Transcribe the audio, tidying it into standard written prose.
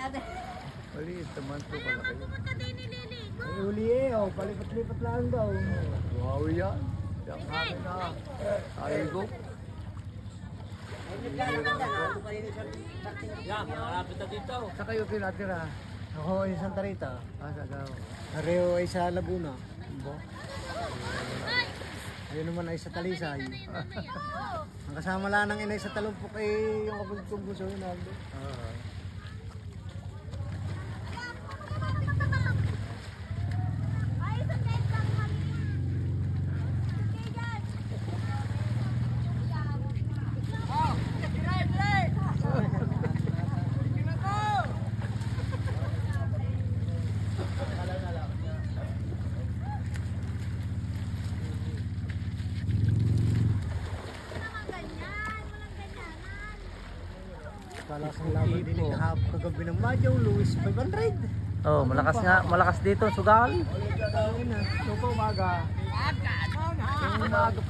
Maliit naman to pala kayo. Pumunta din ni Liligo. Ay, uli oh. Palipat-lipat lang daw. Wow yan. Yung akin na. Aygo. Yan, malapit na dito. Sa kayo tinatira? Ako ay Santa Rita. Sa daw. Areo ay sa Laguna. Ayun naman ay sa Talisay. Ang kasama lang ng inay sa Talumpok ay yung kapag kong gusto yun. Palasang laban din kahapon kagabi ng Madyaw, Luis 500. Oh, malakas nga, malakas dito, sugal. So po umaga. Umaga pa